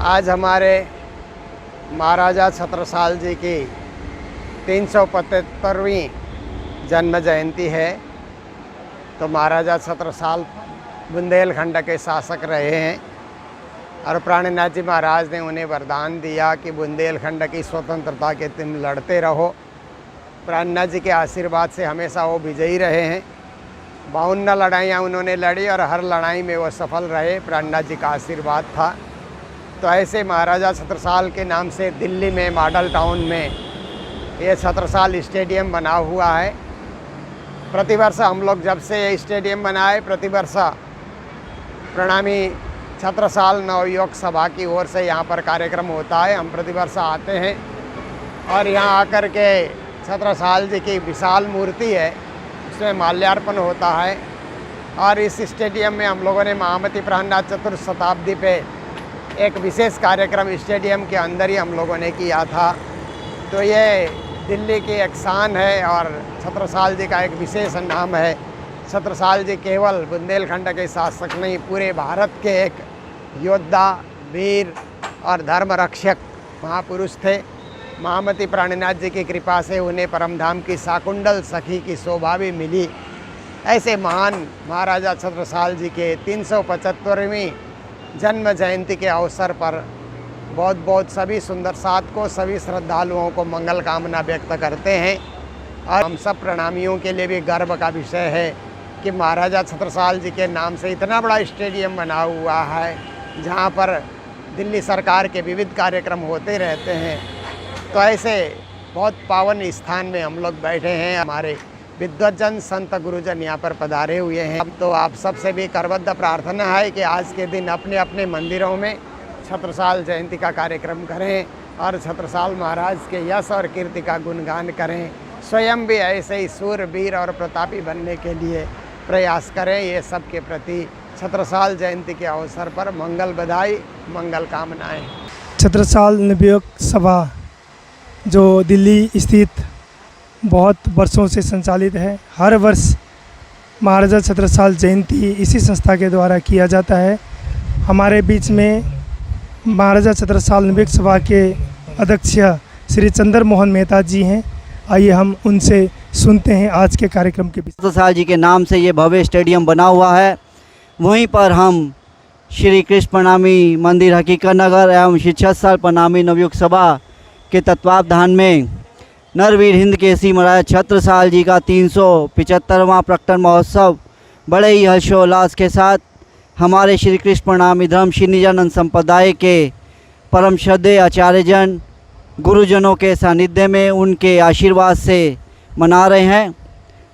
आज हमारे महाराजा छत्रसाल जी की 375वीं जन्म जयंती है। तो महाराजा छत्रसाल बुंदेलखंड के शासक रहे हैं और प्राणनाथ जी महाराज ने उन्हें वरदान दिया कि बुंदेलखंड की स्वतंत्रता के तुम लड़ते रहो। प्राणनाथ जी के आशीर्वाद से हमेशा वो विजयी रहे हैं। 52 लड़ाइयाँ उन्होंने लड़ी और हर लड़ाई में वो सफल रहे। प्राणनाथ जी का आशीर्वाद था। तो ऐसे महाराजा छत्रसाल के नाम से दिल्ली में मॉडल टाउन में ये छत्रसाल स्टेडियम बना हुआ है। प्रतिवर्ष हम लोग जब से ये स्टेडियम बनाए, प्रतिवर्ष प्रणामी छत्रसाल नवयुवक सभा की ओर से यहाँ पर कार्यक्रम होता है। हम प्रतिवर्ष आते हैं और यहाँ आकर के छत्रसाल जी की विशाल मूर्ति है, उसमें माल्यार्पण होता है। और इस स्टेडियम में हम लोगों ने महामती प्राणनाथ चतुर्थ शताब्दी पे एक विशेष कार्यक्रम स्टेडियम के अंदर ही हम लोगों ने किया था। तो ये दिल्ली की एक शान है और छत्रसाल जी का एक विशेष नाम है। छत्रसाल जी केवल बुंदेलखंड के शासक नहीं, पूरे भारत के एक योद्धा, वीर और धर्म रक्षक महापुरुष थे। महामती प्राणनाथ जी की कृपा से उन्हें परमधाम की शाकुंडल सखी की शोभा भी मिली। ऐसे महान महाराजा छत्रसाल जी के 375वीं जन्म जयंती के अवसर पर बहुत बहुत सभी सुंदर साथ को, सभी श्रद्धालुओं को मंगल कामना व्यक्त करते हैं। और हम सब प्रणामियों के लिए भी गर्व का विषय है कि महाराजा छत्रसाल जी के नाम से इतना बड़ा स्टेडियम बना हुआ है, जहां पर दिल्ली सरकार के विविध कार्यक्रम होते रहते हैं। तो ऐसे बहुत पावन स्थान में हम लोग बैठे हैं। हमारे विद्वज्जन संत गुरुजन यहाँ पर पधारे हुए हैं। अब तो आप सबसे भी करबद्ध प्रार्थना है कि आज के दिन अपने अपने मंदिरों में छत्रसाल जयंती का कार्यक्रम करें और छत्रसाल महाराज के यश और कीर्ति का गुणगान करें। स्वयं भी ऐसे ही सूर, वीर और प्रतापी बनने के लिए प्रयास करें। ये सबके प्रति छत्रसाल जयंती के अवसर पर मंगल बधाई, मंगल कामनाएं। छत्रसाल नवयुवक सभा जो दिल्ली स्थित बहुत वर्षों से संचालित है, हर वर्ष महाराजा छत्रसाल जयंती इसी संस्था के द्वारा किया जाता है। हमारे बीच में महाराजा छत्रसाल नवयुवक सभा के अध्यक्ष श्री चंद्र मोहन मेहता जी हैं। आइए हम उनसे सुनते हैं आज के कार्यक्रम के बीच। छत्रसाल जी के नाम से ये भव्य स्टेडियम बना हुआ है। वहीं पर हम श्री कृष्ण प्रणामी मंदिर हकीकत नगर एवं श्री छत्रसाल प्रणामी नवयुवक सभा के तत्वावधान में नरवीर हिंद केसरी महाराज छत्रसाल जी का 375वां प्रकटन महोत्सव बड़े ही हर्षोल्लास के साथ हमारे श्री कृष्ण प्रणामी धर्म श्री निजानंद संप्रदाय के परम श्रद्धेय आचार्यजन गुरुजनों के सानिध्य में उनके आशीर्वाद से मना रहे हैं।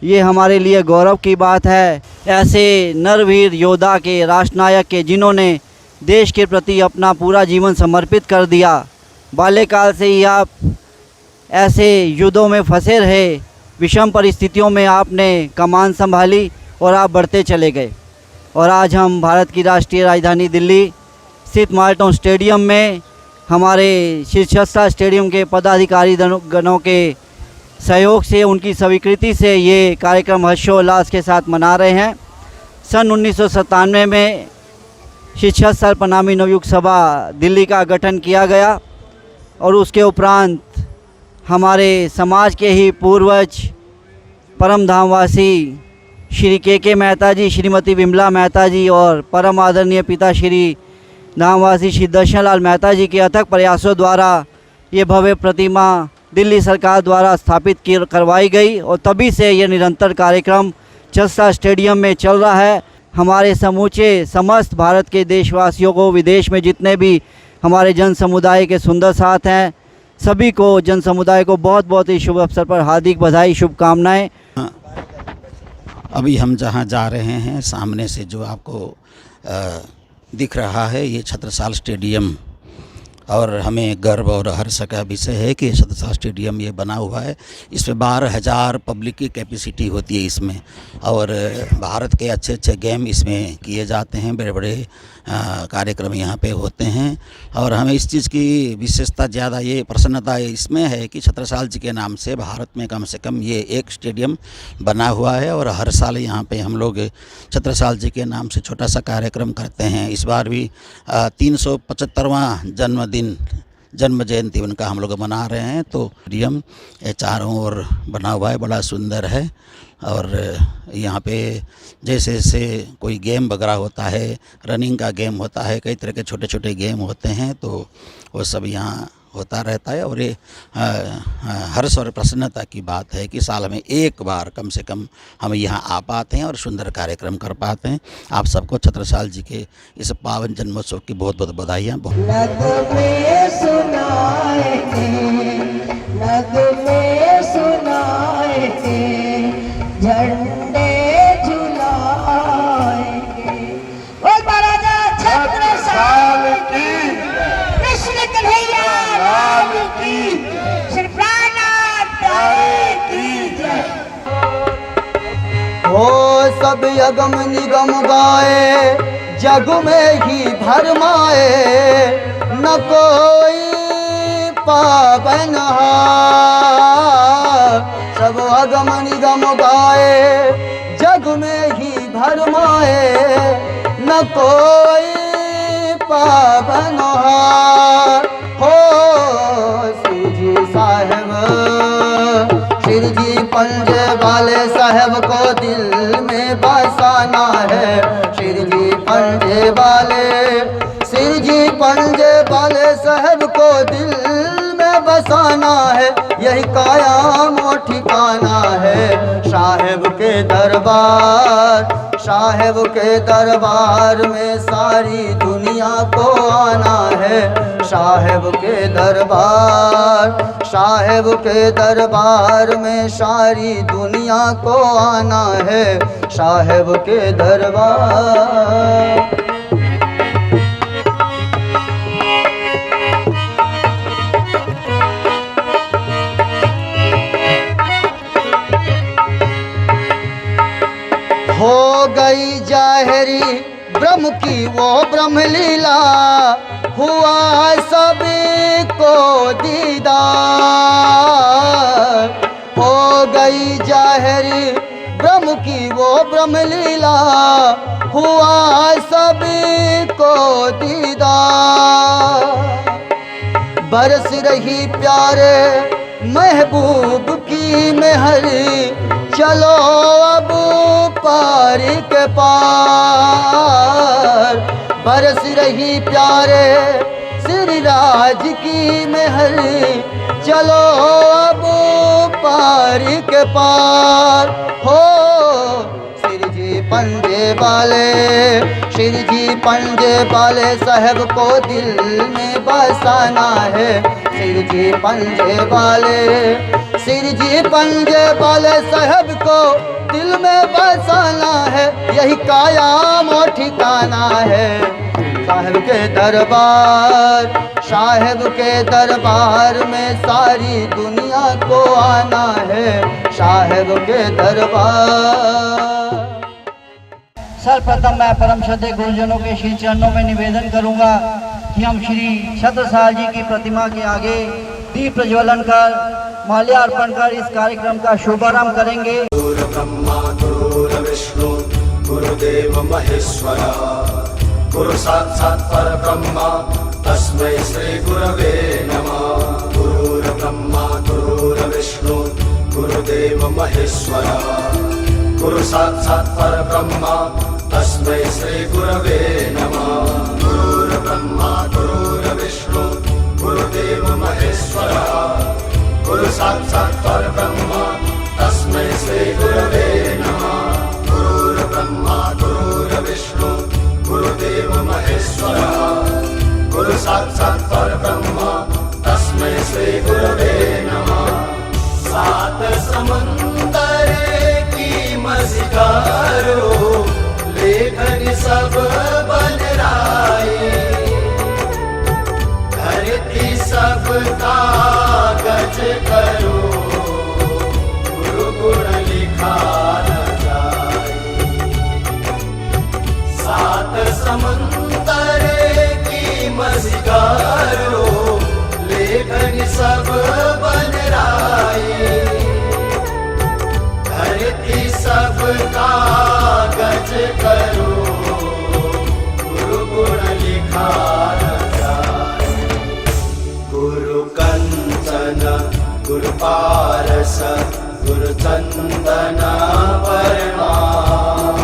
ये हमारे लिए गौरव की बात है। ऐसे नरवीर योद्धा के, राष्ट्रनायक के, जिन्होंने देश के प्रति अपना पूरा जीवन समर्पित कर दिया। बाल्यकाल से ही आप ऐसे युद्धों में फंसे रहे, विषम परिस्थितियों में आपने कमान संभाली और आप बढ़ते चले गए। और आज हम भारत की राष्ट्रीय राजधानी दिल्ली स्थित मॉडल टाउन स्टेडियम में हमारे श्री छत्रसाल स्टेडियम के पदाधिकारी गणों के सहयोग से, उनकी स्वीकृति से ये कार्यक्रम हर्षोल्लास के साथ मना रहे हैं। सन 1997 में श्री छत्रसाल प्रणामी नवयुवक सभा दिल्ली का गठन किया गया और उसके उपरांत हमारे समाज के ही पूर्वज परम धामवासी श्री के मेहता जी, श्रीमती विमला मेहता जी और परम आदरणीय पिता श्री धामवासी श्री दर्शनलाल मेहता जी के अथक प्रयासों द्वारा ये भव्य प्रतिमा दिल्ली सरकार द्वारा स्थापित करवाई गई और तभी से ये निरंतर कार्यक्रम छत्रसाल स्टेडियम में चल रहा है। हमारे समूचे समस्त भारत के देशवासियों को, विदेश में जितने भी हमारे जन समुदाय के सुंदर साथ हैं, सभी को, जन समुदाय को बहुत बहुत ही शुभ अवसर पर हार्दिक बधाई, शुभकामनाएं। अभी हम जहाँ जा रहे हैं, सामने से जो आपको दिख रहा है, ये छत्रसाल स्टेडियम और हमें गर्व और हर्ष का विषय है कि छत्रसाल स्टेडियम ये बना हुआ है। इसमें 12,000 पब्लिक की कैपेसिटी होती है इसमें, और भारत के अच्छे अच्छे गेम इसमें किए जाते हैं, बड़े बड़े कार्यक्रम यहाँ पे होते हैं। और हमें इस चीज़ की विशेषता ज़्यादा ये प्रसन्नता इसमें है कि छत्रसाल जी के नाम से भारत में कम से कम ये एक स्टेडियम बना हुआ है, और हर साल यहाँ पे हम लोग छत्रसाल जी के नाम से छोटा सा कार्यक्रम करते हैं। इस बार भी 375वां जन्म जयंती उनका हम लोग मना रहे हैं। तो स्टेडियम चारों ओर बना हुआ है, बड़ा सुंदर है। और यहाँ पे जैसे जैसे कोई गेम वगैरह होता है, रनिंग का गेम होता है, कई तरह के छोटे छोटे गेम होते हैं, तो वो सब यहाँ होता रहता है। और ये हर्ष और प्रसन्नता की बात है कि साल में एक बार कम से कम हम यहाँ आ पाते हैं और सुंदर कार्यक्रम कर पाते हैं। आप सबको छत्रसाल जी के इस पावन जन्मोत्सव की बहुत बहुत बधाइयाँ। झंडे झुलाएंगे बोल महाराजा छत्रसाल की, कृष्ण कन्हैया लाल की, श्री प्राणनाथ प्यारे की जय। हो सब अगम निगम गाए, जग में ही भरमाए, न कोई पावनहार। सब अगम निगम गाए, जग में ही भरमाए, न कोई पावनहार। हो श्री जी साहेब, श्री जी पंजे वाले साहेब को दिल में बसाना है। श्री जी पंजे वाले, श्री जी पंजे वाले साहेब को दिल में बसाना है। यही कायम और ठिकाना है साहेब के दरबार। साहेब के दरबार में सारी दुनिया को आना है। साहेब के दरबार, साहेब के दरबार में सारी दुनिया को आना है। साहेब के दरबार। हो गई जाहरी ब्रह्म की वो ब्रह्म लीला, हुआ सभी को दीदार। हो गई जाहरी ब्रह्म की वो ब्रह्म लीला, हुआ सभी को दीदार। बरस रही प्यारे महबूब की मेहर, चलो अब पार के पार। बरस रही प्यारे श्री राज की मेहर, चलो अब पार के पार। हो श्री जी पंजे वाले, श्री जी पंजे वाले साहब को दिल में बसाना है। श्री जी पंजे वाले, श्री जी पंजे वाले साहब को दिल में बसाना है। यही कायम और ठिकाना है साहब के दरबार। साहब के दरबार में सारी दुनिया को आना है। साहब के दरबार। सर्वप्रथम मैं परम श्रद्धेय गुरुजनों के श्री चरणों में निवेदन करूंगा कि हम श्री छत्रसाल जी की प्रतिमा के आगे दीप प्रज्वलन कर माल्यार्पण कर इस कार्यक्रम का शुभारंभ करेंगे। गुरु ब्रह्मा गुरु विष्णु गुरुदेव महेश्वरा, गुरु साक्षात् परब्रह्मा तस्मै श्री गुरवे नमः। गुरु ब्रह्मा गुरु विष्णु गुरुदेव महेश्वरा, गुरु साक्षात् परब्रह्मा तस्मै श्री गुरवे नमः। गुरु ब्रह्मा गुरु विष्णु गुरुदेव महेश्वरा, गुरु साक्षात् परब्रह्मा तस्मै श्री गुरवे नमः। गुरु ब्रह्मा गुरु विष्णु गुरुदेव महेश्वरा, गुरु साक्षात् परब्रह्मा तस्मै श्री गुरवे नमः। सात समुंदर की मझधारो, लेखन सब बन राए, धरती कागज करो, गुरु गुण लिखा न जाए। सात समुंदर की मझगारो, लेखन सब बन राए। धरती सब कागज करो, गुरु गुण लिखा न जाए। गुरु कंचन गुरु पारस, गुरु चंदन प्रणाम।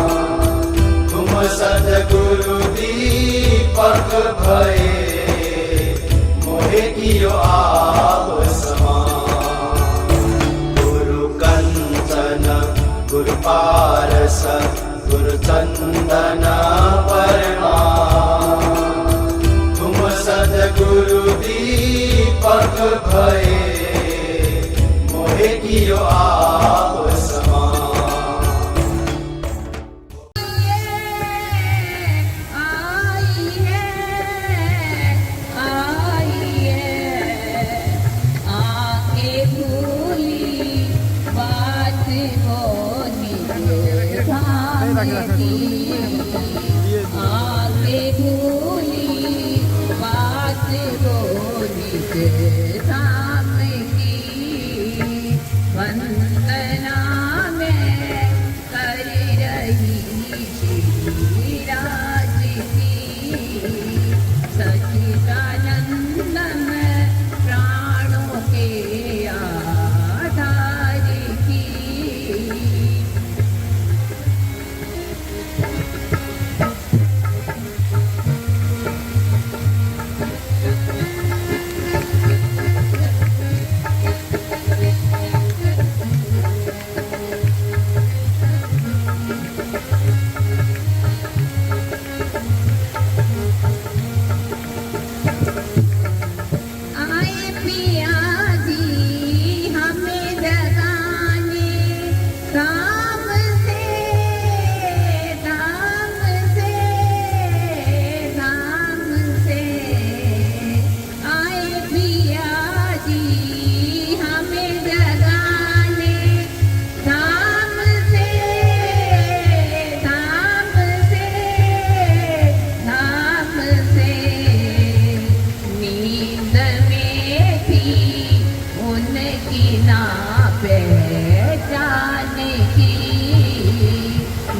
तुम सद्गुरु दीपक भये, मोहे कियो आप समान। गुरु कंचन गुरु पारस, गुरु चंदन प्रणाम। तुम सद्गुरु दीपक भये, मोहे कियो आप समान। वंदना में कर रही श्रीराज की, सच्चिदानंद में प्राणों के आधार की।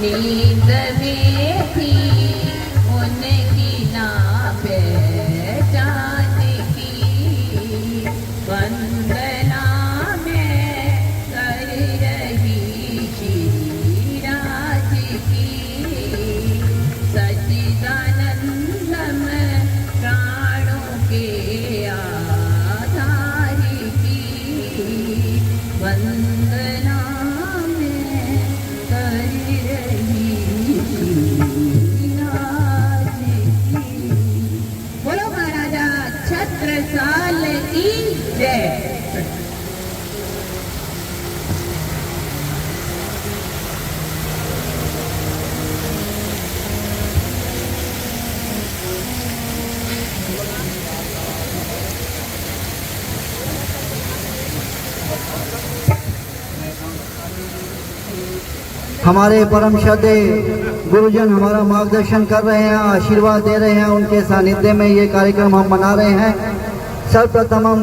नींद में थी उनकी ना पहचान की, वंदना में कर रही श्रीराज की, सच्चिदानंद में प्राणों के आधार की, वंदना बोलो महाराजा छत्रसाल की जय। हमारे परम श्रद्धेय गुरुजन हमारा मार्गदर्शन कर रहे हैं, आशीर्वाद दे रहे हैं। उनके सानिध्य में ये कार्यक्रम हम मना रहे हैं। सर्वप्रथम हम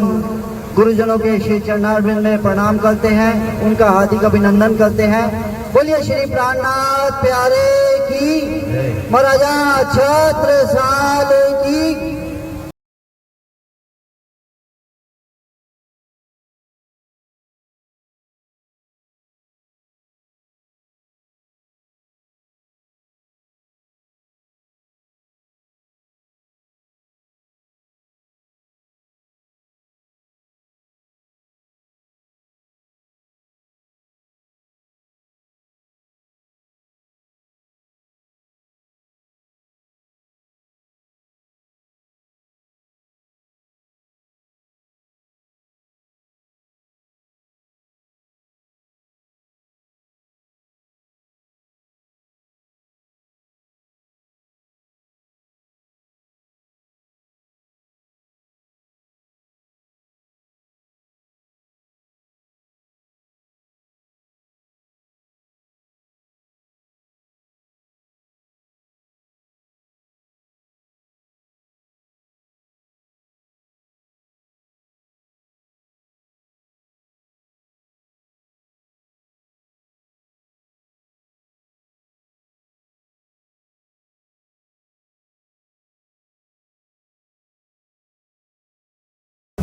गुरुजनों के श्री चरणारविंद में प्रणाम करते हैं, उनका हार्दिक अभिनंदन करते हैं। बोलिए श्री प्राणनाथ प्यारे की, महाराजा छत्रसाल की।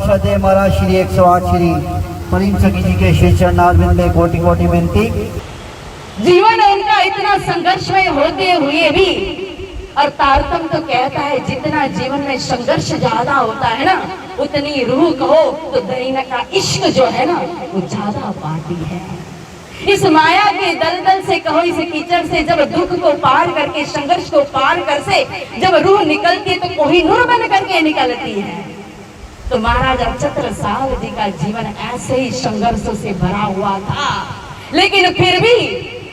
श्रद्धेय महाराज श्री 108 श्री प्रेम सखी जी के श्री चरणारविंद में कोटि कोटि विनती। जीवन उनका इतना संघर्षमय होते हुए भी, और तारतम तो कहता है जितना जीवन में संघर्ष ज्यादा होता है ना, उतनी रूह कहो तो दरीना का इश्क जो है ना वो ज्यादा बाटी है। इस माया के दलदल से कहो, इस कीचड़ से जब दुख को पार करके, संघर्ष को पार कर से जब रूह निकलती है तो कोहिनूर बन करके निकलती है। तो महाराजा छत्रसाल जी का जीवन ऐसे ही संघर्षों से भरा हुआ था, लेकिन फिर भी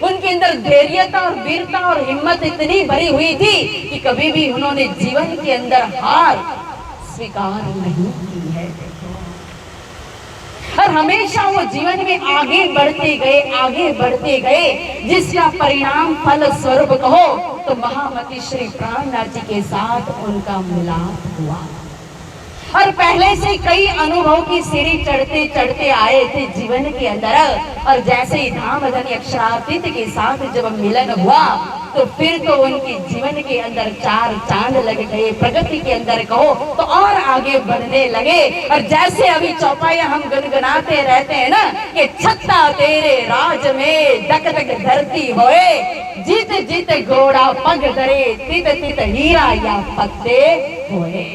उनके अंदर धैर्यता और वीरता और हिम्मत इतनी भरी हुई थी कि कभी भी उन्होंने जीवन के अंदर हार स्वीकार नहीं की है। और हमेशा वो जीवन में आगे बढ़ते गए, जिसका परिणाम फल स्वरूप कहो तो महामती श्री प्राणनाथ जी के साथ उनका मिलाप हुआ। और पहले से कई अनुभव की सीढ़ी चढ़ते चढ़ते आए थे जीवन के अंदर, और जैसे ही धामधनी अक्षरातीत के साथ जब मिलन हुआ तो फिर तो उनके जीवन के अंदर चार चांद लग गए। प्रगति के अंदर कहो तो और आगे बढ़ने लगे। और जैसे अभी चौपाइयां हम गुनगुनाते रहते हैं ना कि छत्ता तेरे राज में धक धक धरती होए, जीत जीत घोड़ा पग धरे, तित तित हीरा या पत्ते होए।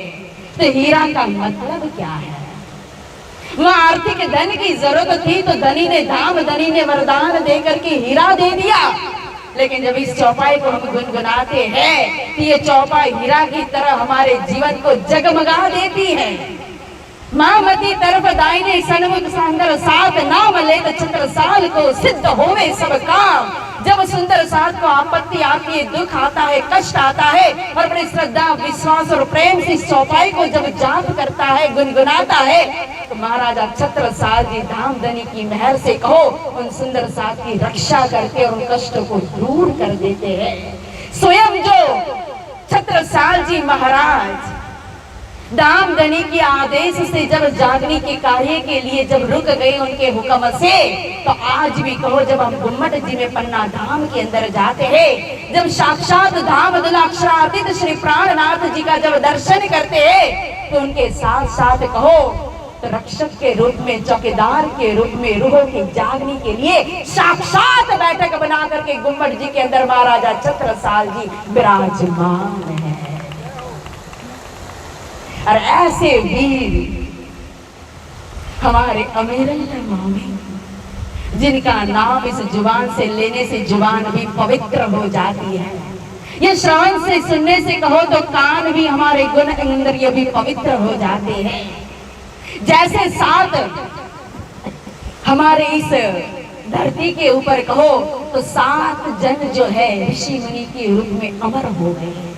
तो हीरा का मतलब क्या है? वहाँ आर्थिक धन की जरूरत थी तो धनी ने, धाम धनी ने वरदान देकर के हीरा दे दिया। लेकिन जब इस चौपाई को हम गुनगुनाते हैं तो ये चौपाई हीरा की तरह हमारे जीवन को जगमगा देती है। मामती तरफ दाहिने सन्मुख संदर साथ नाम ले तो छत्रसाल को सिद्ध होवे सब काम। जब सुंदर साथ को आपत्ति आती है, दुख आता है, कष्ट आता है, और अपनी श्रद्धा विश्वास और प्रेम से इस चौपाई को जब जाप करता है, गुनगुनाता है, तो महाराजा छत्रसाल जी धामधनी की मेहर से कहो उन सुंदर साथ की रक्षा करके और उन कष्टों को दूर कर देते हैं। स्वयं जो छत्रसाल जी महाराज धामधनी के आदेश से जब जागने के कार्य के लिए जब रुक गए उनके हुक्म से, तो आज भी कहो जब हम गुम्मट जी में पन्ना धाम के अंदर जाते हैं, जब साक्षात धाम दलाक्षरातीत श्री प्राणनाथ जी का जब दर्शन करते हैं, तो उनके साथ साथ कहो तो रक्षक के रूप में, चौकीदार के रूप में रूहों के जागने के लिए साक्षात बैठक बना करके गुम्मट जी के अंदर महाराजा छत्रसाल जी विराजमान है। और ऐसे वीर हमारे अमेरल्ला मामी, जिनका नाम इस जुबान से लेने से जुबान भी पवित्र हो जाती है, ये श्रवण से सुनने से कहो तो कान भी हमारे गुण इंद्रिय भी पवित्र हो जाते हैं। जैसे सात हमारे इस धरती के ऊपर कहो तो 7 जन जो है ऋषि मुनि के रूप में अमर हो गए,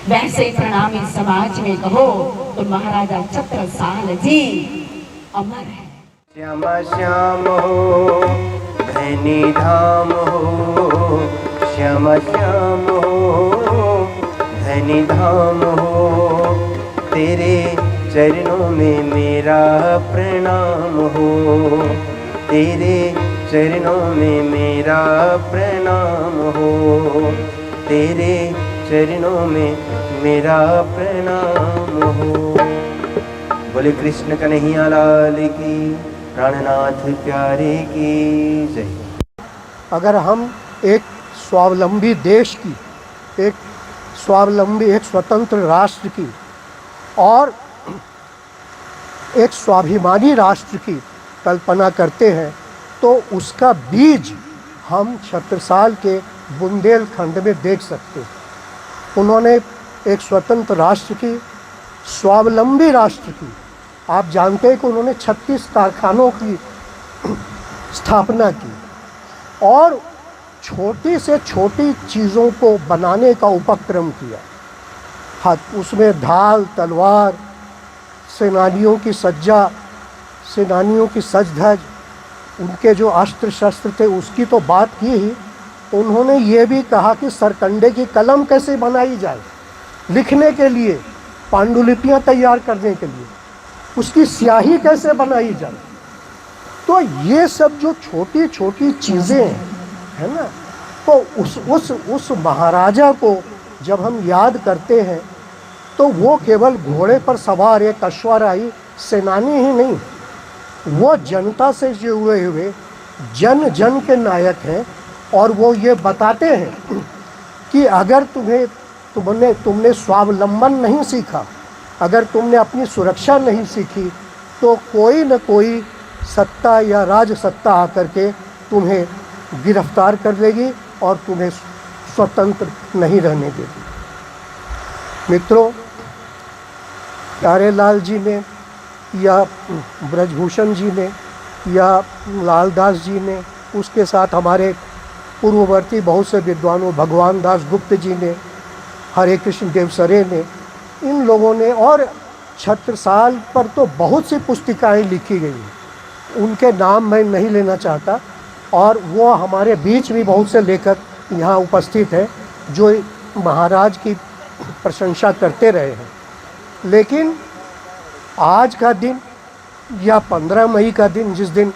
वैसे ही प्रणामी समाज में कहो तो महाराजा छत्रसाल जी अमर है। श्याम श्याम हो धनी धाम हो, श्याम श्याम हो धनी धाम हो, तेरे चरणों में मेरा प्रणाम हो, तेरे चरणों में मेरा प्रणाम हो, तेरे चरणों में मेरा प्रणाम हो। बोले कृष्ण कन्हैया लाल की, प्राणनाथ प्यारे की जय। अगर हम एक स्वावलंबी देश की, एक स्वावलंबी, एक स्वतंत्र राष्ट्र की और एक स्वाभिमानी राष्ट्र की कल्पना करते हैं, तो उसका बीज हम छत्रसाल के बुंदेलखंड में देख सकते हैं। उन्होंने एक स्वतंत्र राष्ट्र की, स्वावलंबी राष्ट्र की, आप जानते हैं कि उन्होंने 36 कारखानों की स्थापना की और छोटी से छोटी चीज़ों को बनाने का उपक्रम किया। हाथ उसमें ढाल, तलवार, सेनानियों की सज्जा, सेनानियों की सज धज, उनके जो अस्त्र शस्त्र थे उसकी तो बात की ही, उन्होंने ये भी कहा कि सरकंडे की कलम कैसे बनाई जाए, लिखने के लिए, पांडुलिपियाँ तैयार करने के लिए उसकी स्याही कैसे बनाई जाए। तो ये सब जो छोटी छोटी चीज़ें है ना, तो उस महाराजा को जब हम याद करते हैं तो वो केवल घोड़े पर सवार एक अश्वारोही सेनानी ही नहीं, वो जनता से जुड़े हुए जन जन के नायक हैं। और वो ये बताते हैं कि अगर तुमने स्वावलंबन नहीं सीखा, अगर तुमने अपनी सुरक्षा नहीं सीखी, तो कोई न कोई सत्ता या राजसत्ता आकर के तुम्हें गिरफ्तार कर लेगी और तुम्हें स्वतंत्र नहीं रहने देगी। मित्रों, प्यारेलाल जी ने या ब्रजभूषण जी ने या लालदास जी ने, उसके साथ हमारे पूर्ववर्ती बहुत से विद्वानों भगवान दास गुप्त जी ने, हरे कृष्ण देवसरे ने, इन लोगों ने, और छत्रसाल पर तो बहुत सी पुस्तिकाएं लिखी गई हैं। उनके नाम मैं नहीं लेना चाहता, और वो हमारे बीच भी बहुत से लेखक यहाँ उपस्थित हैं जो महाराज की प्रशंसा करते रहे हैं। लेकिन आज का दिन या 15 मई का दिन, जिस दिन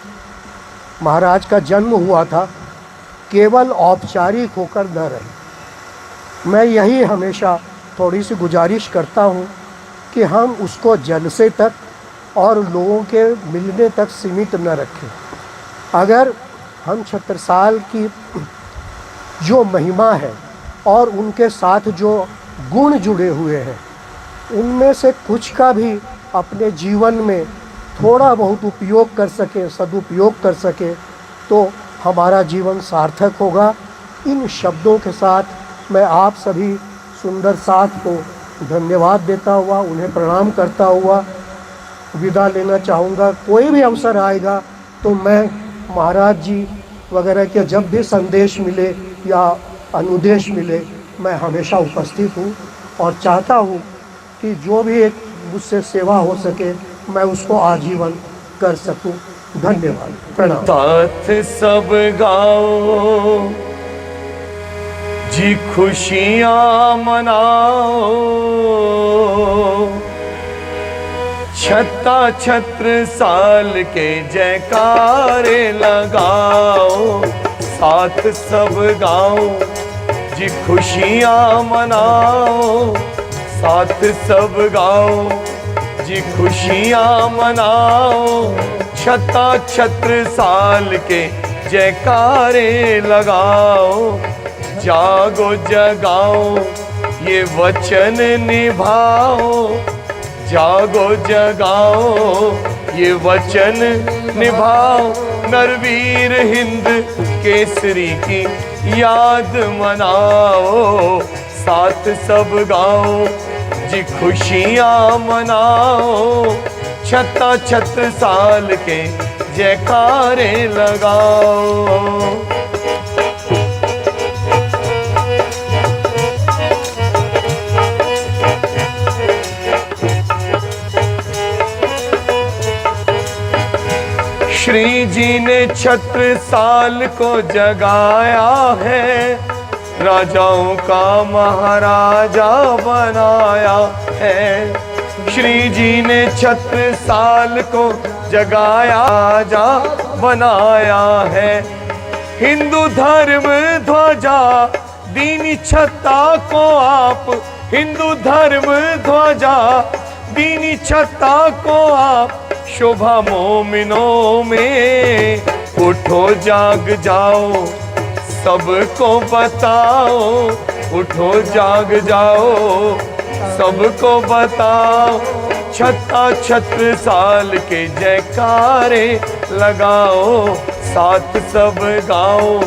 महाराज का जन्म हुआ था, केवल औपचारिक होकर न रहे। मैं यही हमेशा थोड़ी सी गुजारिश करता हूँ कि हम उसको जलसे तक और लोगों के मिलने तक सीमित न रखें। अगर हम छत्रसाल की जो महिमा है और उनके साथ जो गुण जुड़े हुए हैं, उनमें से कुछ का भी अपने जीवन में थोड़ा बहुत उपयोग कर सके, सदुपयोग कर सके, तो हमारा जीवन सार्थक होगा। इन शब्दों के साथ मैं आप सभी सुंदर साथ को धन्यवाद देता हुआ, उन्हें प्रणाम करता हुआ विदा लेना चाहूँगा। कोई भी अवसर आएगा तो मैं महाराज जी वगैरह के जब भी संदेश मिले या अनुदेश मिले, मैं हमेशा उपस्थित हूँ और चाहता हूँ कि जो भी एक मुझसे सेवा हो सके मैं उसको आजीवन कर सकूँ। धन्यवाद, प्रणाम। साथ सब गाओ जी, खुशियाँ मनाओ, छत्ता छत्र साल के जयकारे लगाओ। साथ सब गाओ जी, खुशियाँ मनाओ, साथ सब गाओ जी, खुशियाँ मनाओ, छत्ता छत्र साल के जयकारे लगाओ। जागो जगाओ ये वचन निभाओ, जागो जगाओ ये वचन निभाओ। नरवीर हिंद केसरी की याद मनाओ। साथ सब गाओ जी, खुशियाँ मनाओ, छत्ता छत्र साल के जयकारे लगाओ। श्री जी ने छत्र साल को जगाया है, राजाओं का महाराजा बनाया है। श्री जी ने छत्र साल को जगाया जा बनाया है। हिंदू धर्म ध्वजा दीनी छत्ता को आप, हिंदू धर्म ध्वजा दीनी छत्ता को आप, शोभा मोमिनों में। उठो जाग जाओ सबको बताओ, उठो जाग जाओ सबको बताओ। छत्ता छत्र साल के जयकारे लगाओ। साथ सब गाओ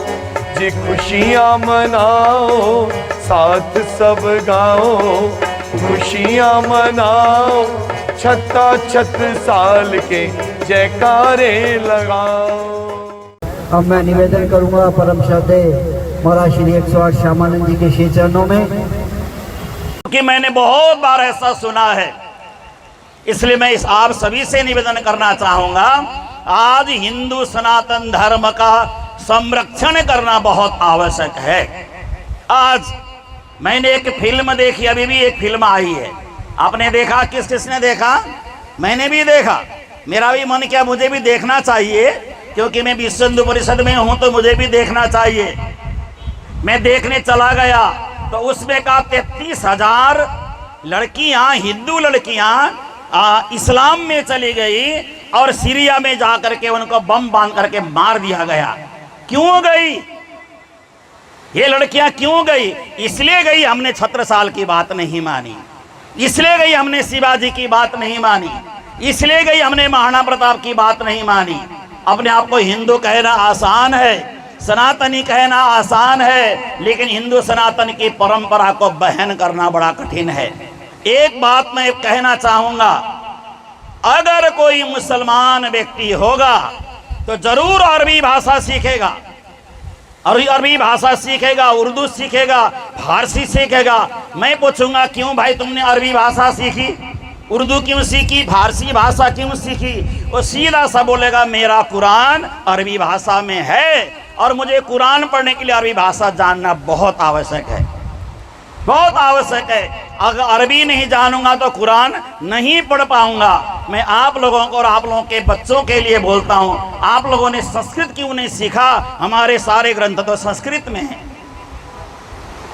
जी, खुशियाँ मनाओ, साथ सब गाओ खुशियाँ मनाओ। छत्ता छत्र साल के जयकारे लगाओ। अब मैं निवेदन करूंगा परम श्रद्धेय महाराज श्री 108 श्यामानंद जी के श्री चरणों में, कि मैंने बहुत बार ऐसा सुना है, इसलिए मैं इस आप सभी से निवेदन करना चाहूंगा, आज हिंदू सनातन धर्म का संरक्षण करना बहुत आवश्यक है। आज मैंने एक फिल्म देखी, अभी भी एक फिल्म आई है, आपने देखा? किसने देखा? मैंने भी देखा, मेरा भी मन किया मुझे भी देखना चाहिए, क्योंकि मैं विश्व हिंदू परिषद में हूं तो मुझे भी देखना चाहिए। मैं देखने चला गया तो उसमें का 33,000 लड़कियां, हिंदू लड़कियां इस्लाम में चली गई और सीरिया में जाकर के उनको बम बांध करके मार दिया गया। क्यों गई ये लड़कियां, क्यों गई? इसलिए गई हमने छत्रसाल की बात नहीं मानी, इसलिए गई हमने शिवाजी की बात नहीं मानी, इसलिए गई हमने महाराणा प्रताप की बात नहीं मानी। अपने आप को हिंदू कहना आसान है, सनातनी कहना आसान है, लेकिन हिंदू सनातन की परंपरा को बहन करना बड़ा कठिन है। एक बात मैं कहना चाहूंगा, अगर कोई मुसलमान व्यक्ति होगा तो जरूर अरबी भाषा सीखेगा, और अरबी भाषा सीखेगा, उर्दू सीखेगा, फारसी सीखेगा। मैं पूछूंगा क्यों भाई तुमने अरबी भाषा सीखी, उर्दू क्यों सीखी, फारसी भाषा क्यों सीखी? वो सीधा सा बोलेगा मेरा कुरान अरबी भाषा में है और मुझे कुरान पढ़ने के लिए अरबी भाषा जानना बहुत आवश्यक है, बहुत आवश्यक है। अगर अरबी नहीं जानूंगा तो कुरान नहीं पढ़ पाऊंगा। मैं आप लोगों को और आप लोगों के बच्चों के लिए बोलता हूं, आप लोगों ने संस्कृत क्यों नहीं सीखा? हमारे सारे ग्रंथ तो संस्कृत में हैं।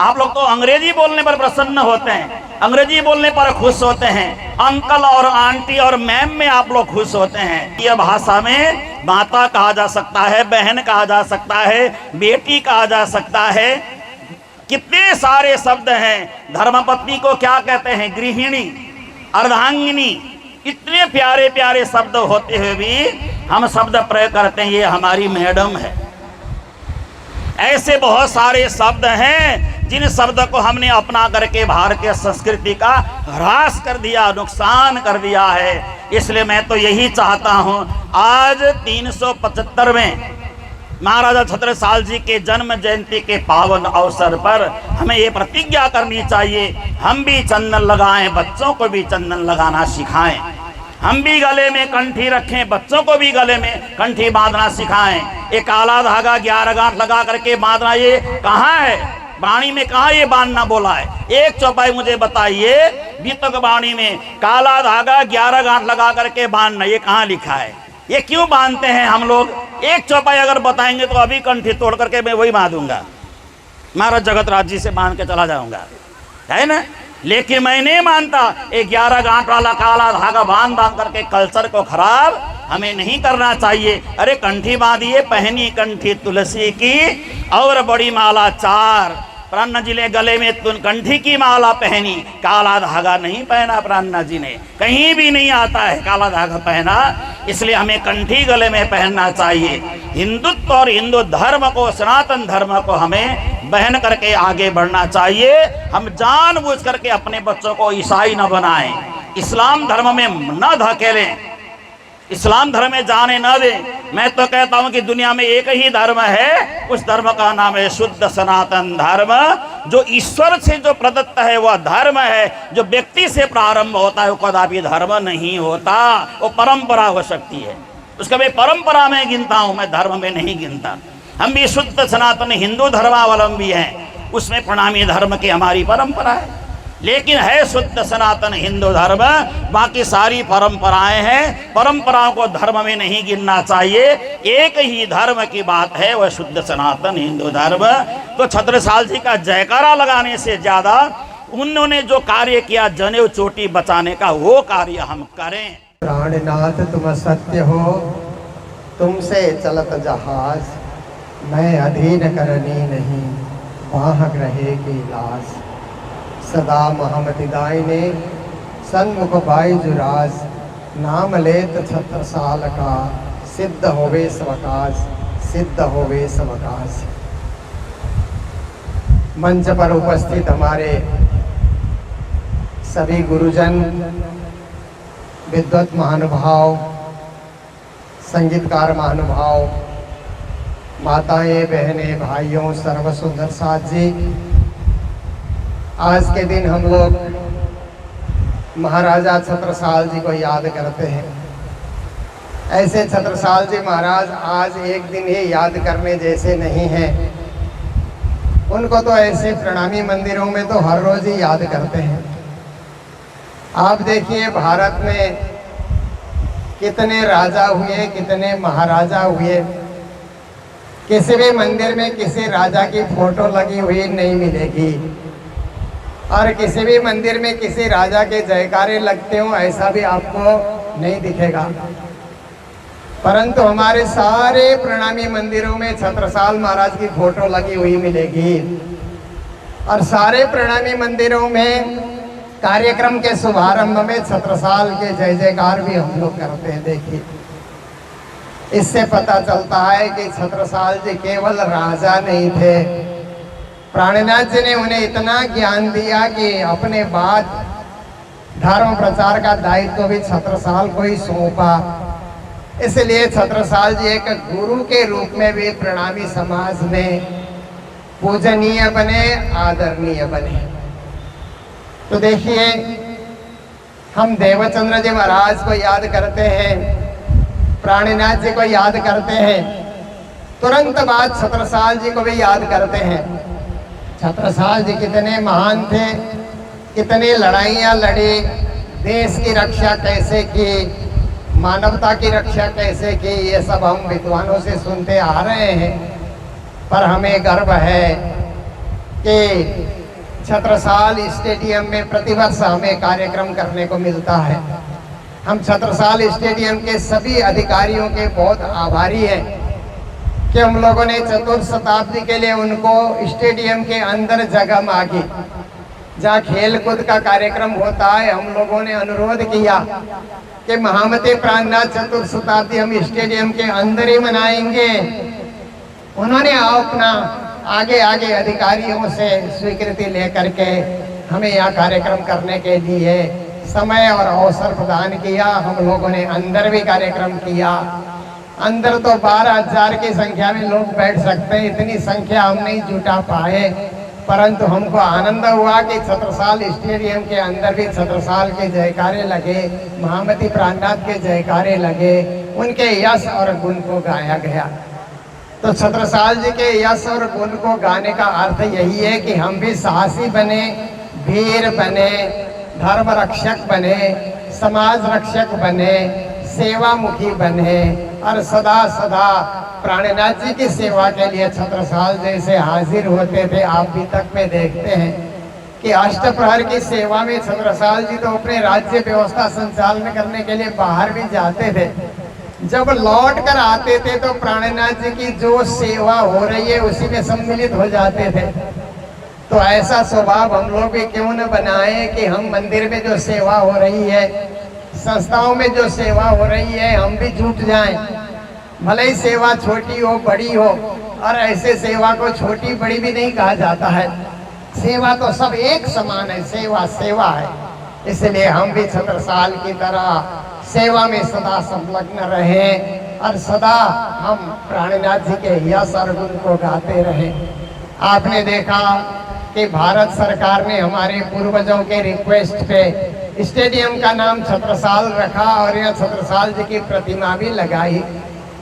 आप लोग तो अंग्रेजी बोलने पर प्रसन्न होते हैं, अंग्रेजी बोलने पर खुश होते हैं, अंकल और आंटी और मैम में आप लोग खुश होते हैं। यह भाषा में माता कहा जा सकता है, बहन कहा जा सकता है, बेटी कहा जा सकता है, कितने सारे शब्द हैं। धर्मपत्नी को क्या कहते हैं? गृहिणी, अर्धांगिनी। इतने प्यारे प्यारे शब्द होते हुए भी हम शब्द प्रयोग करते हैं ये हमारी मैडम है। ऐसे बहुत सारे शब्द हैं जिन शब्द को हमने अपना करके भारतीय संस्कृति का ह्रास कर दिया, नुकसान कर दिया है। इसलिए मैं तो यही चाहता हूं, आज 375वें महाराजा छत्रसाल जी के जन्म जयंती के पावन अवसर पर हमें ये प्रतिज्ञा करनी चाहिए, हम भी चंदन लगाएं, बच्चों को भी चंदन लगाना सिखाएं, हम भी गले में कंठी रखें, बच्चों को भी गले में कंठी बांधना सिखाएं। एक काला धागा 11 गांठ लगा करके बांधना, ये कहाँ है वाणी में? कहाँ ये बांधना बोला है? एक चौपाई मुझे बताइए, बीतक वाणी में काला धागा 11 गांठ लगा करके बांधना, ये कहाँ लिखा है? ये क्यों बांधते हैं हम लोग? एक चौपाई अगर बताएंगे तो अभी कंठी तोड़ करके मैं वही बांधूंगा, महाराज जगतराज जी से बांध के चला जाऊंगा, है ना? लेकिन मैं नहीं मानता, 11 गांठ वाला काला धागा बांध करके कल्चर को खराब हमें नहीं करना चाहिए। अरे कंठी बांधिए, पहनी कंठी तुलसी की और बड़ी माला 4। प्राणनाथ जी ने गले में कंठी की माला पहनी, काला धागा नहीं पहना। प्राणनाथ जी ने कहीं भी नहीं आता है काला धागा पहना, इसलिए हमें कंठी गले में पहनना चाहिए। हिंदुत्व और हिंदू धर्म को, सनातन धर्म को हमें बहन करके आगे बढ़ना चाहिए। हम जानबूझ करके अपने बच्चों को ईसाई न बनाएं, इस्लाम धर्म में न धकेलें, इस्लाम धर्म में जाने न दें। मैं तो कहता हूं कि दुनिया में एक ही धर्म है, उस धर्म का नाम है शुद्ध सनातन धर्म। जो ईश्वर से जो प्रदत्त है वह धर्म है, जो व्यक्ति से प्रारंभ होता है वो कदापि धर्म नहीं होता, वो परंपरा हो सकती है। उसका मैं परंपरा में गिनता हूं, मैं धर्म में नहीं गिनता। हम भी शुद्ध सनातन हिंदू धर्मावलंबी हैं, उसमें प्रणामी धर्म की हमारी परंपरा है, लेकिन है शुद्ध सनातन हिंदू धर्म। बाकी सारी परंपराएं हैं, परंपराओं को धर्म में नहीं गिनना चाहिए। एक ही धर्म की बात है, वह शुद्ध सनातन हिंदू धर्म। तो छत्रसाल जी का जयकारा लगाने से ज्यादा उन्होंने जो कार्य किया जनेऊ चोटी बचाने का, वो कार्य हम करें। प्राणनाथ तुम सत्य हो, तुमसे चलत जहाज, मैं अधीन करनी नहीं, वाहक रहे की लाज। सदा महमति दायने सन्मुख बाई जुराज, नाम लेत छत्रसाल का, सिद्ध होवे स्वकाज, सिद्ध होवे स्वकाज। मंच पर उपस्थित हमारे सभी गुरुजन, विद्वत महानुभाव, संगीतकार महानुभाव, माताएं, बहनें, भाइयों, सर्व सुंदर साथ जी, आज के दिन हम लोग महाराजा छत्रसाल जी को याद करते हैं। ऐसे छत्रसाल जी महाराज आज एक दिन ही याद करने जैसे नहीं हैं, उनको तो ऐसे प्रणामी मंदिरों में तो हर रोज ही याद करते हैं। आप देखिए भारत में कितने राजा हुए, कितने महाराजा हुए, किसी भी मंदिर में किसी राजा की फोटो लगी हुई नहीं मिलेगी। और किसी भी मंदिर में किसी राजा के जयकारे लगते हो ऐसा भी आपको नहीं दिखेगा। परंतु हमारे सारे प्रणामी मंदिरों में छत्रसाल महाराज की फोटो लगी हुई मिलेगी। और सारे प्रणामी मंदिरों में कार्यक्रम के शुभारंभ में छत्रसाल के जय जयकार भी हम लोग करते हैं। देखिए, इससे पता चलता है कि छत्रसाल जी केवल राजा नहीं थे। प्राणनाथ जी ने उन्हें इतना ज्ञान दिया कि अपने बाद धर्म प्रचार का दायित्व भी छत्रसाल को ही सौंपा। इसलिए छत्रसाल जी एक गुरु के रूप में भी प्रणामी समाज में पूजनीय बने, आदरणीय बने। तो देखिए, हम देवचंद्र जी महाराज को याद करते हैं, प्राणनाथ जी को याद करते हैं, तुरंत बाद छत्रसाल जी को भी याद करते हैं। छत्रसाल जी कितने महान थे, कितनी लड़ाइयाँ लड़ी, देश की रक्षा कैसे की, मानवता की रक्षा कैसे की, ये सब हम विद्वानों से सुनते आ रहे हैं। पर हमें गर्व है कि छत्रसाल स्टेडियम में प्रतिवर्ष हमें कार्यक्रम करने को मिलता है। हम छत्रसाल स्टेडियम के सभी अधिकारियों के बहुत आभारी हैं कि हम लोगों ने चतुर्थ शताब्दी के लिए उनको स्टेडियम के अंदर जगह मांगी। जहाँ खेल कूद का कार्यक्रम होता है, हम लोगों ने अनुरोध किया कि महामती प्राणनाथ चतुर्थ शताब्दी हम स्टेडियम के अंदर ही मनाएंगे। उन्होंने अपना आगे आगे अधिकारियों से स्वीकृति लेकर के हमें यह कार्यक्रम करने के लिए समय और अवसर प्रदान किया। हम लोगों ने अंदर भी कार्यक्रम किया। अंदर तो 12,000 की संख्या में लोग बैठ सकते हैं, इतनी संख्या हम नहीं जुटा पाए। परंतु हमको आनंद हुआ कि छत्रसाल स्टेडियम के अंदर भी छत्रसाल के जयकारे लगे, महामती प्राणनाथ के जयकारे लगे, उनके यश और गुण को गाया गया। तो छत्रसाल जी के यश और गुण को गाने का अर्थ यही है कि हम भी साहसी बने, वीर बने, धर्म रक्षक बने, समाज रक्षक बने, सेवामुखी बने और सदा सदा प्राणनाथ जी की सेवा के लिए छत्रसाल जैसे हाजिर होते थे। आप भी तक में देखते हैं कि अष्टप्रहर की सेवा में छत्रसाल जी तो अपने राज्य व्यवस्था संचालन करने के लिए बाहर भी जाते थे। जब लौट कर आते थे तो प्राणनाथ जी की जो सेवा हो रही है उसी में सम्मिलित हो जाते थे। तो ऐसा स्वभाव हम लोग भी क्यों न बनाए कि हम मंदिर में जो सेवा हो रही है, संस्थाओं में जो सेवा हो रही है, हम भी जुट जाएं। भले ही सेवा छोटी हो बड़ी हो, और ऐसे सेवा को छोटी बड़ी भी नहीं कहा जाता है। सेवा तो सब एक समान है, सेवा सेवा है। इसलिए हम भी छत्रसाल की तरह सेवा में सदा संलग्न रहे और सदा हम प्राणनाथ जी के यश और गुण को गाते रहे। आपने देखा कि भारत सरकार ने हमारे पूर्वजों के रिक्वेस्ट पे स्टेडियम का नाम छत्रसाल रखा और यह छत्रसाल जी की प्रतिमा भी लगाई।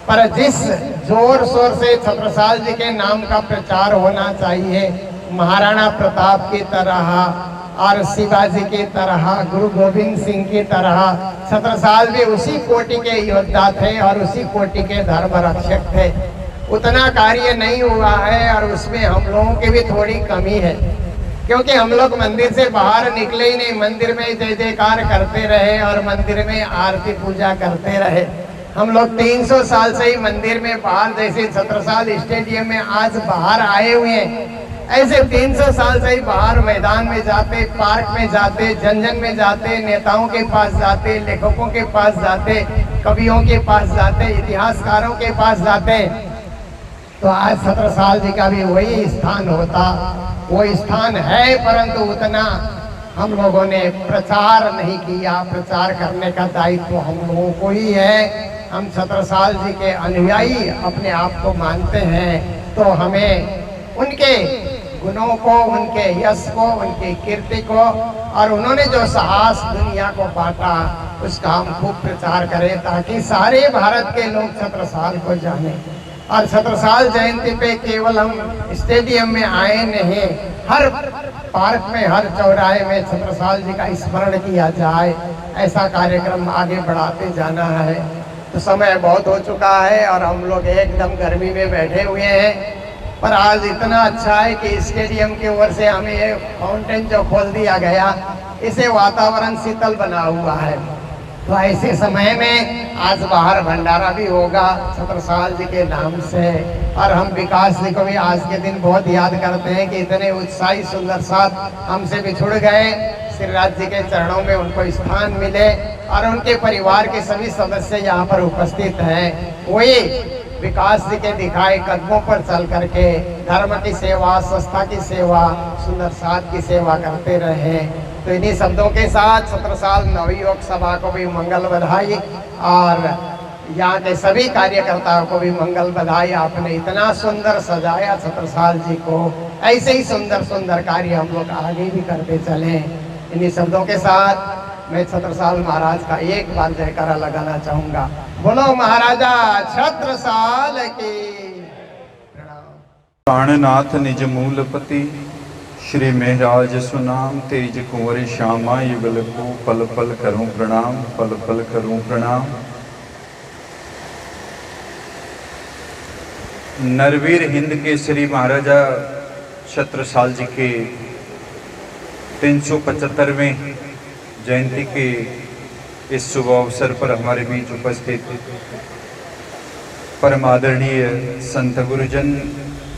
पर जिस जोर शोर से छत्रसाल जी के नाम का प्रचार होना चाहिए, महाराणा प्रताप की तरह और शिवाजी की तरह, गुरु गोविंद सिंह की तरह, छत्रसाल भी उसी कोटि के योद्धा थे और उसी कोटि के धर्म रक्षक थे। उतना कार्य नहीं हुआ है और उसमें हम लोगों की भी थोड़ी कमी है, क्योंकि हम लोग मंदिर से बाहर निकले ही नहीं। मंदिर में जय जयकार करते रहे और मंदिर में आरती पूजा करते रहे। हम लोग 300 साल से ही मंदिर में बाहर, जैसे छत्रसाल स्टेडियम में आज बाहर आए हुए हैं, ऐसे 300 साल से ही बाहर मैदान में जाते, पार्क में जाते, जन में जाते, नेताओं के पास जाते, लेखकों के पास जाते, कवियों के पास जाते, इतिहासकारों के पास जाते। तो आज छत्रसाल जी का भी वही स्थान होता, वो स्थान है, परंतु उतना हम लोगों ने प्रचार नहीं किया। प्रचार करने का दायित्व हम लोगों को ही है। हम छत्रसाल जी के अनुयायी अपने आप को मानते हैं, तो हमें उनके गुणों को, उनके यश को, उनकी कीर्ति को और उन्होंने जो साहस दुनिया को बांटा, उसका हम खूब प्रचार करें ताकि सारे भारत के लोग छत्रसाल को जाने। और छत्रसाल जयंती पे केवल हम स्टेडियम में आए नहीं, हर पार्क में, हर चौराहे में छत्रसाल जी का स्मरण किया जाए, ऐसा कार्यक्रम आगे बढ़ाते जाना है। तो समय बहुत हो चुका है और हम लोग एकदम गर्मी में बैठे हुए हैं। पर आज इतना अच्छा है कि स्टेडियम की ओर से हमें ये फाउंटेन जो खोल दिया गया, इसे वातावरण शीतल बना हुआ है। तो ऐसे समय में आज बाहर भंडारा भी होगा छत्रसाल जी के नाम से। और हम विकास जी को भी आज के दिन बहुत याद करते हैं कि इतने उत्साही सुंदर साथ हमसे बिछुड़ गए। श्री राज जी के चरणों में उनको स्थान मिले और उनके परिवार के सभी सदस्य यहाँ पर उपस्थित हैं, वही विकास जी के दिखाए कदमों पर चल करके धर्म की सेवा, संस्था की सेवा, सुंदर साथ की सेवा करते रहे। तो इन्हीं शब्दों के साथ छत्रसाल नवयुवक सभा को भी मंगल बधाई और यहाँ के सभी कार्यकर्ताओं को भी मंगल बधाई। आपने इतना सुंदर सजाया छत्रसाल जी को, ऐसे ही सुंदर सुंदर कार्य हम लोग आगे भी करते चलें। इन्हीं शब्दों के साथ मैं छत्रसाल महाराज का एक बार जयकारा लगाना चाहूंगा। बोलो महाराजा छत्रसाल की। प्राणनाथ निज मूलपति श्री महराज सुनाम, तेज कुंवर श्यामा युगल को पल पल करूं प्रणाम, पल पल करूं प्रणाम। नरवीर हिंद के श्री महाराजा छत्रसाल जी के 375वें जयंती के इस शुभ अवसर पर हमारे बीच उपस्थित परम आदरणीय संत गुरुजन,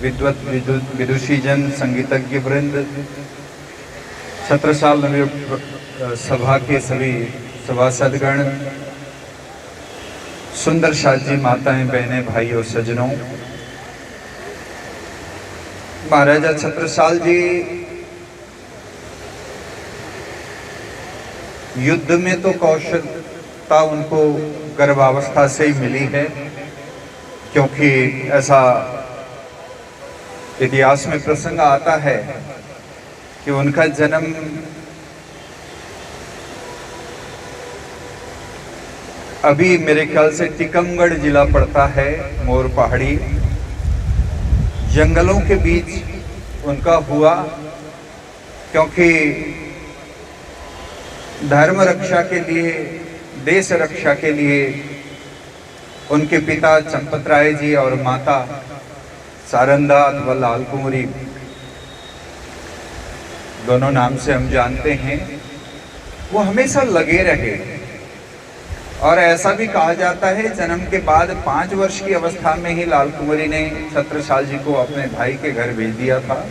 विद्वत विदुषी जन, संगीतज्ञ वृंद, छत्रसाल नवयुवक सभा के सभी सभासदगण, सुंदर साजी माताएं, बहनें, भाई और सज्जनों, महाराजा छत्रसाल जी युद्ध में तो कौशलता उनको गर्भावस्था से ही मिली है, क्योंकि ऐसा इतिहास में प्रसंग आता है कि उनका जन्म अभी मेरे ख्याल से टीकमगढ़ जिला पड़ता है, मोर पहाड़ी जंगलों के बीच उनका हुआ, क्योंकि धर्म रक्षा के लिए, देश रक्षा के लिए उनके पिता चंपत राय जी और माता सारंदा अथवा लाल कुंवरी, दोनों नाम से हम जानते हैं, वो हमेशा लगे रहे। और ऐसा भी कहा जाता है जन्म के बाद 5 वर्ष की अवस्था में ही लाल कुंवरी ने छत्रसाल जी को अपने भाई के घर भेज दिया था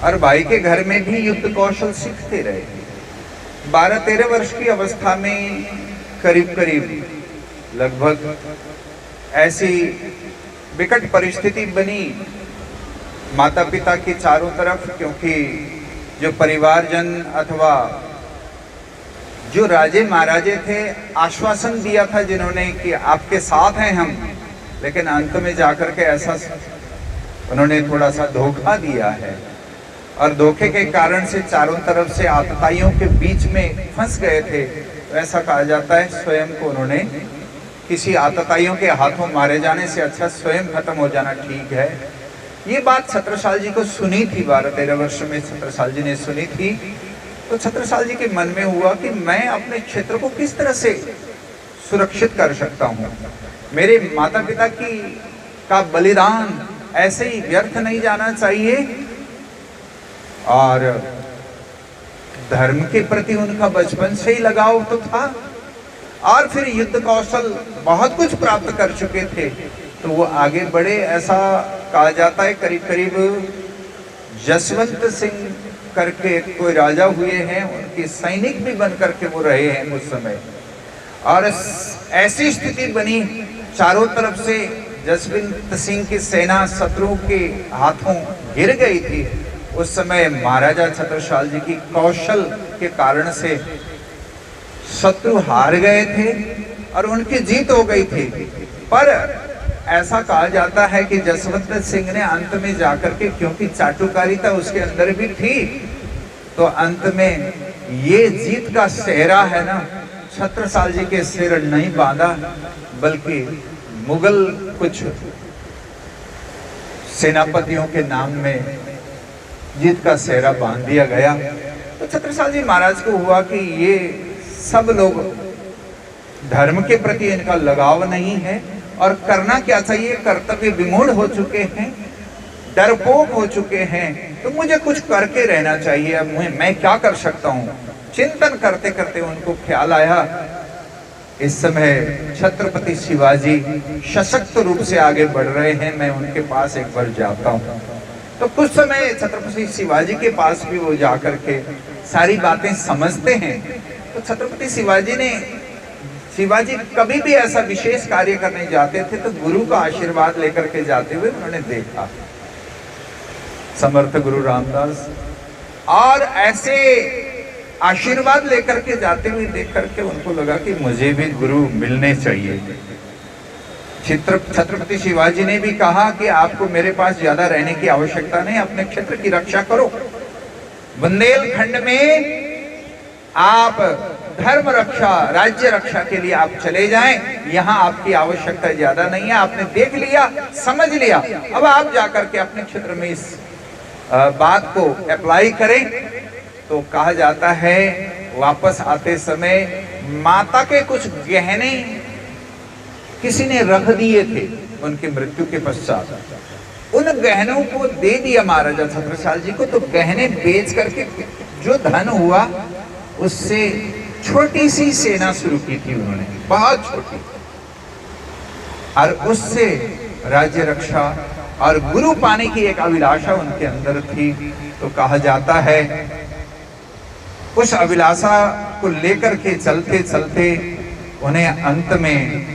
और भाई के घर में भी युद्ध कौशल सीखते रहे। 12-13 वर्ष की अवस्था में करीब करीब लगभग ऐसी विकट परिस्थिति बनी माता पिता के चारों तरफ, क्योंकि जो परिवारजन अथवा जो राजे महाराजे थे आश्वासन दिया था जिन्होंने कि आपके साथ हैं हम, लेकिन अंत में जाकर के ऐसा उन्होंने थोड़ा सा धोखा दिया है और धोखे के कारण से चारों तरफ से आतताइयों के बीच में फंस गए थे। तो ऐसा कहा जाता है स्वयं को उन्होंने किसी आतताइयों के हाथों मारे जाने से अच्छा स्वयं खत्म हो जाना ठीक है। ये बात छत्रसाल जी को सुनी थी, 12-13 वर्ष में छत्रसाल जी ने सुनी थी। तो छत्रसाल जी के मन में हुआ कि मैं अपने क्षेत्र को किस तरह से सुरक्षित कर सकता हूँ, मेरे माता पिता का बलिदान ऐसे ही व्यर्थ नहीं जाना चाहिए। और धर्म के प्रति उनका बचपन से ही लगाव तो था और फिर युद्ध कौशल बहुत कुछ प्राप्त कर चुके थे, तो वो आगे बढ़े। ऐसा कहा जाता है करीब करीब जसवंत सिंह करके कोई राजा हुए हैं, उनके सैनिक भी बन करके वो रहे हैं उस समय। और ऐसी स्थिति बनी चारों तरफ से जसवंत सिंह की सेना शत्रु के हाथों गिर गई थी। उस समय महाराजा छत्रसाल जी की कौशल के कारण से शत्रु हार गए थे और उनकी जीत हो गई थी। पर ऐसा कहा जाता है कि जसवंत सिंह ने अंत में जाकर के, क्योंकि चाटुकारिता उसके अंदर भी थी, तो अंत में ये जीत का सेहरा है ना, छत्रसाल जी के सिर नहीं बांधा, बल्कि मुगल कुछ सेनापतियों के नाम में जीत का सेहरा बांध दिया गया। तो छत्रसाल जी महाराज को हुआ कि ये सब लोग धर्म के प्रति इनका लगाव नहीं है और करना क्या चाहिए, कर्तव्य विमूढ़ हो चुके हैं। डरपोक हो चुके हैं, तो मुझे कुछ करके रहना चाहिए। अब मैं क्या कर सकता हूँ? चिंतन करते करते उनको ख्याल आया, इस समय छत्रपति शिवाजी सशक्त रूप से आगे बढ़ रहे हैं, मैं उनके पास एक बार जाता हूँ। तो कुछ समय छत्रपति शिवाजी के पास भी वो जाकर के सारी बातें समझते हैं। तो छत्रपति शिवाजी कभी भी ऐसा विशेष कार्य करने जाते थे तो गुरु का आशीर्वाद लेकर के जाते हुए उन्होंने देखा, समर्थ गुरु रामदास, और ऐसे आशीर्वाद लेकर के जाते हुए देख करके उनको लगा कि मुझे भी गुरु मिलने चाहिए। छत्रपति शिवाजी ने भी कहा कि आपको मेरे पास ज्यादा रहने की आवश्यकता नहीं, अपने क्षेत्र की रक्षा करो। बुंदेलखंड में आप धर्म रक्षा, राज्य रक्षा के लिए आप चले जाएं, यहाँ आपकी आवश्यकता ज्यादा नहीं है, आपने देख लिया, समझ लिया, अब आप जाकर के अपने क्षेत्र में इस बात को अप्लाई करें। तो कहा जाता है वापस आते समय माता के कुछ गहने किसी ने रख दिए थे उनकी मृत्यु के पश्चात, उन गहनों को दे दिया महाराजा छत्रसाल जी को। तो गहने बेच करके जो धन हुआ उससे छोटी सी सेना शुरू की थी उन्होंने, बहुत छोटी, और उससे राज्य रक्षा और गुरु पाने की एक अभिलाषा उनके अंदर थी। तो कहा जाता है उस अभिलाषा को लेकर के चलते चलते उन्हें अंत में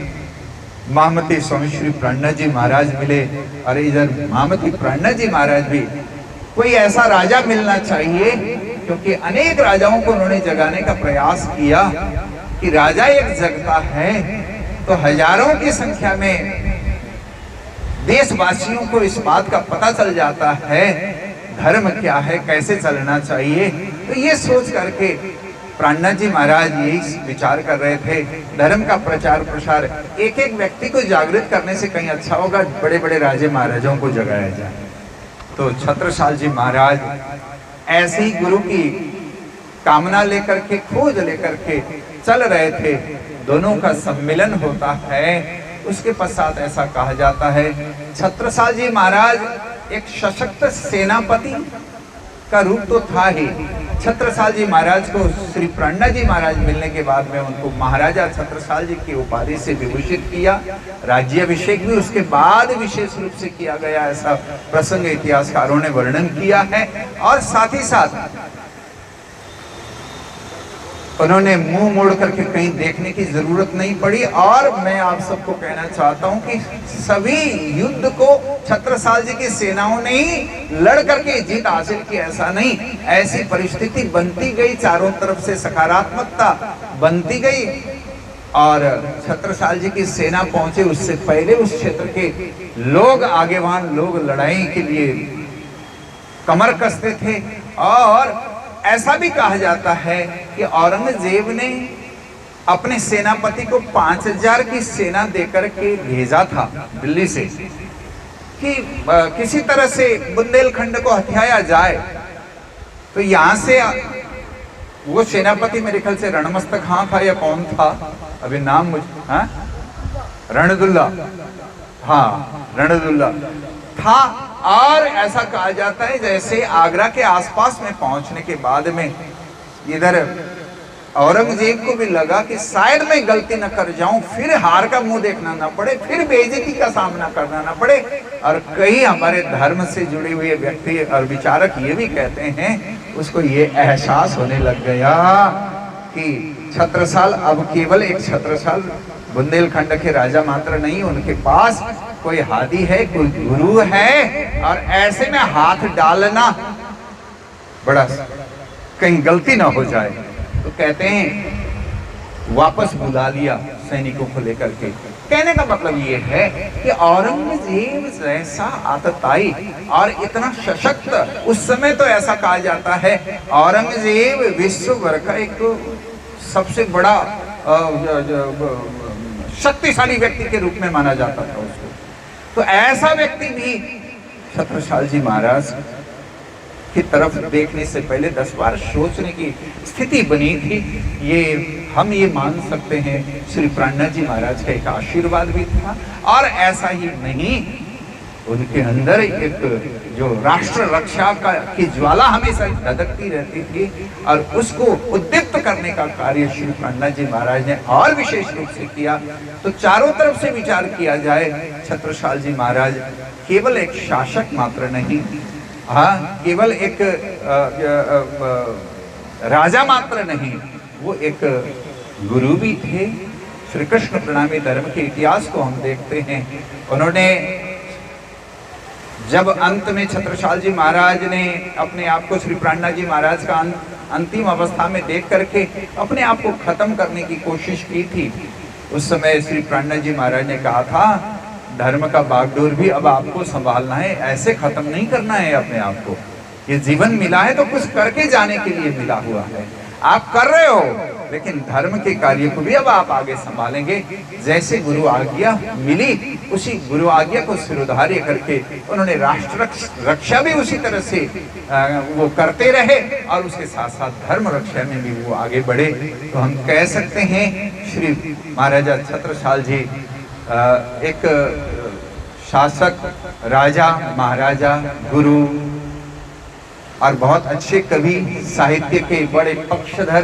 महामती स्वामी श्री प्राणनाथ जी महाराज मिले। और इधर महामती प्राणनाथ जी महाराज भी, कोई ऐसा राजा मिलना चाहिए, क्योंकि अनेक राजाओं को उन्होंने जगाने का प्रयास किया कि राजा एक जगता है तो हजारों की संख्या में देशवासियों को इस बात का पता चल जाता है धर्म क्या है, कैसे चलना चाहिए। तो ये सोच करके प्राणनाथ जी महाराज यही विचार कर रहे थे, धर्म का प्रचार प्रसार एक एक व्यक्ति को जागृत करने से कहीं अच्छा होगा, बड़े बड़े राजे महाराजाओं को जगाया जाए। तो छत्रसाल जी महाराज ऐसे ही गुरु की कामना लेकर के, खोज लेकर के चल रहे थे। दोनों का सम्मिलन होता है। उसके पश्चात ऐसा कहा जाता है छत्रसाल जी महाराज एक सशक्त सेनापति का रूप तो था ही। छत्रसाल जी महाराज को श्री प्राणनाथ जी महाराज मिलने के बाद में उनको महाराजा छत्रसाल जी की उपाधि से विभूषित किया। राज्याभिषेक भी उसके बाद विशेष रूप से किया गया, ऐसा प्रसंग इतिहासकारों ने वर्णन किया है। और साथ ही साथ उन्होंने मुंह मोड़ करके कहीं देखने की जरूरत नहीं पड़ी। और मैं आप सबको कहना चाहता हूं कि सभी युद्ध को छत्रसाल जी की सेनाओं ने ही लड़ करके जीत हासिल की, ऐसा नहीं। ऐसी परिस्थिति बनती गई, चारों तरफ से सकारात्मकता बनती गई और छत्रसाल जी की सेना पहुंचे उससे पहले उस क्षेत्र के लोग, आगेवान लोग लड़ाई के लिए कमर कसते थे। और ऐसा भी कहा जाता है कि औरंगजेब ने अपने सेनापति को 5000 की सेना देकर के भेजा था दिल्ली से कि किसी तरह से बुंदेलखंड को हथियाया जाए। तो यहाँ से वो सेनापति मेरे ख्याल से रणमस्तक खां था या कौन था, अभी नाम मुझे, हाँ, रणदुल्ला, हाँ रणदुल्ला था। और ऐसा कहा जाता है जैसे आगरा के आसपास में पहुंचने के बाद में इधर औरंगजेब को भी लगा कि शायद मैं गलती न कर जाऊं, फिर हार का मुंह देखना ना पड़े, फिर बेइज्जती का सामना करना ना पड़े। और कई हमारे धर्म से जुड़े हुए व्यक्ति और विचारक ये भी कहते हैं, उसको ये एहसास होने लग गया कि छत्रसाल अब केवल एक छत्रसाल बुंदेलखंड के राजा मात्र नहीं, उनके पास कोई हादी है, कोई गुरु है। और ऐसे में हाथ डालना बड़ा, कहीं गलती ना हो जाए। तो कहते हैं वापस बुला लिया सैनिकों को लेकर के। कहने का मतलब ये है कि औरंगजेब जैसा आतताई और इतना सशक्त, उस समय तो ऐसा कहा जाता है औरंगजेब विश्व भर का एक सबसे बड़ा शक्तिशाली व्यक्ति के रूप में माना जाता था उसको। तो ऐसा व्यक्ति भी छत्रसाल जी महाराज की तरफ देखने से पहले 10 बार सोचने की स्थिति बनी थी। ये हम ये मान सकते हैं श्री प्राणनाथ जी महाराज का एक आशीर्वाद भी था। और ऐसा ही नहीं, उनके अंदर एक जो राष्ट्र रक्षा की ज्वाला हमेशा धधकती रहती थी और उसको उद्दीप्त करने का कार्य श्री प्राणनाथ जी महाराज ने और विशेष रूप से किया। तो चारों तरफ से विचार किया जाए, छत्रसाल जी महाराज केवल एक शासक मात्र नहीं, केवल एक राजा मात्र नहीं, वो एक गुरु भी थे। श्री कृष्ण प्रणामी धर्म के इतिहास को हम देखते हैं, उन्होंने जब अंत में छत्रसाल जी महाराज ने अपने आप को श्री प्राणनाथ जी महाराज का अंतिम अवस्था में देख करके अपने आप को खत्म करने की कोशिश की थी, उस समय श्री प्राणनाथ जी महाराज ने कहा था, धर्म का बागडोर भी अब आपको संभालना है, ऐसे खत्म नहीं करना है अपने आप को। ये जीवन मिला है तो कुछ करके जाने के लिए मिला हुआ है, आप कर रहे हो, लेकिन धर्म के कार्य को भी अब आप आगे संभालेंगे। जैसे गुरु आज्ञा मिली, उसी गुरु आज्ञा को सिरोधार्य करके उन्होंने राष्ट्र रक्षा भी उसी तरह से वो करते रहे और उसके साथ साथ धर्म रक्षा में भी वो आगे बढ़े। तो हम कह सकते हैं श्री महाराजा छत्रसाल जी एक शासक, राजा, महाराजा, गुरु और बहुत अच्छे कवि, साहित्य के बड़े पक्षधर,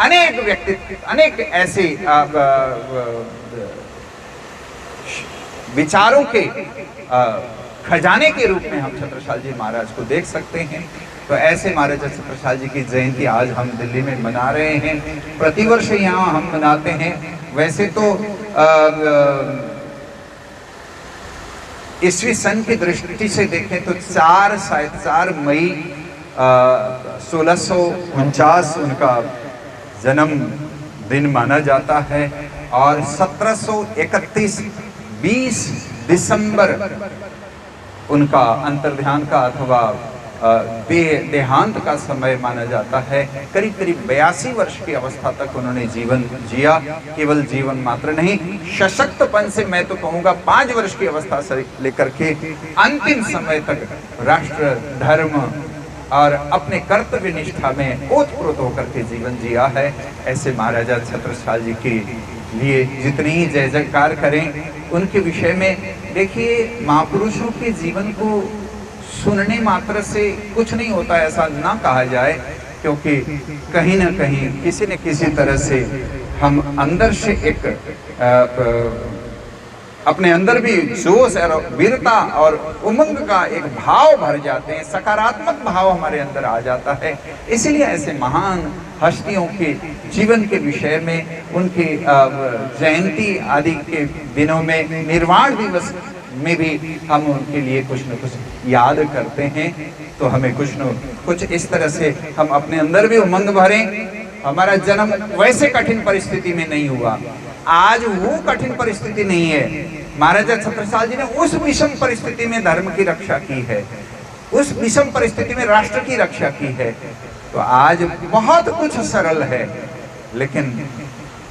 अनेक व्यक्तित्व, अनेक ऐसे विचारों के खजाने के रूप में हम छत्रसाल जी महाराज को देख सकते हैं। तो ऐसे महाराजा छत्रसाल जी की जयंती आज हम दिल्ली में मना रहे हैं, प्रतिवर्ष यहाँ हम मनाते हैं। वैसे तो ईस्वी सन की दृष्टि से देखें तो 4 मई 1649 उनका जन्म दिन माना जाता है और 1731 20 दिसंबर उनका अंतर्ध्यान का अथवा देहांत का समय माना जाता है। करीब करीब 82 वर्ष की अवस्था तक उन्होंने जीवन जिया। केवल जीवन मात्र नहीं, सशक्तपन से मैं तो कहूँगा 5 वर्ष की अवस्था से लेकर के अंतिम समय तक राष्ट्र, धर्म और अपने कर्तव्य निष्ठा में ओतप्रोत होकर के जीवन जिया है। ऐसे महाराजा छत्रसाल जी के लिए जितनी ही जय जयकार करें उनके विषय में। देखिए, महापुरुषों के जीवन को सुनने मात्र से कुछ नहीं होता, ऐसा ना कहा जाए, क्योंकि कहीं ना कहीं किसी न किसी तरह से हम अंदर से एक अपने अंदर भी जोश और वीरता और उमंग का एक भाव भर जाते हैं, सकारात्मक भाव हमारे अंदर आ जाता है। इसीलिए ऐसे महान हस्तियों के जीवन के विषय में, उनके जयंती आदि के दिनों में, निर्वाण दिवस में भी हम उनके लिए कुछ न कुछ याद करते हैं। तो हमें कुछ न कुछ इस तरह से हम अपने अंदर भी उमंग भरें। हमारा जन्म वैसे कठिन परिस्थिति में नहीं हुआ, आज वो कठिन परिस्थिति नहीं है। महाराजा छत्रसाल जी ने उस विषम परिस्थिति में धर्म की रक्षा की है, उस विषम परिस्थिति में राष्ट्र की रक्षा की है। तो आज बहुत कुछ सरल है, लेकिन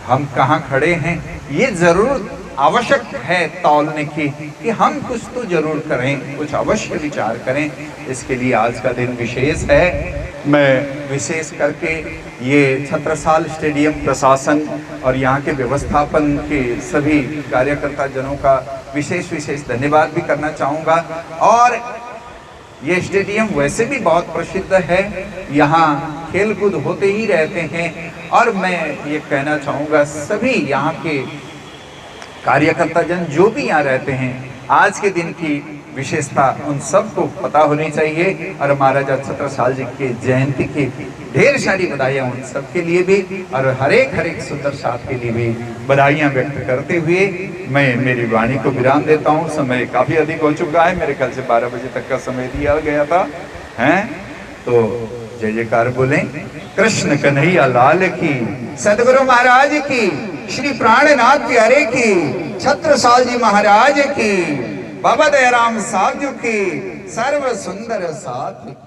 हम कहाँ खड़े हैं ये जरूर आवश्यक है तौलने की, कि हम कुछ तो जरूर करें, कुछ अवश्य विचार करें। इसके लिए आज का दिन विशेष है। मैं विशेष करके ये छत्रसाल स्टेडियम प्रशासन और यहाँ के व्यवस्थापन के सभी कार्यकर्ता जनों का विशेष धन्यवाद भी करना चाहूँगा। और ये स्टेडियम वैसे भी बहुत प्रसिद्ध है, यहाँ खेल कूद होते ही रहते हैं। और मैं ये कहना चाहूँगा सभी यहाँ के कार्यकर्ता जन जो भी यहाँ रहते हैं, आज के दिन की विशेषता उन सबको पता होनी चाहिए। और महाराजा छत्रसाल जी के जयंती की ढेर सारी बधाइयाँ उन सब के लिए भी, और हर एक सुंदर साथ के लिए भी बधाइयाँ व्यक्त करते हुए मैं मेरी वाणी को विराम देता हूँ। समय काफ़ी अधिक हो चुका है, मेरे ख्याल से 12 बजे तक का समय दिया गया था, हैं? तो जय जयकार बोलें। कृष्ण कन्हैया लाल की, सदगुरु महाराज की, श्री प्राणनाथ प्यारे की, छत्रसाल जी महाराज की, बाबा दयाराम साहब जी की, सर्व सुंदर साथ की।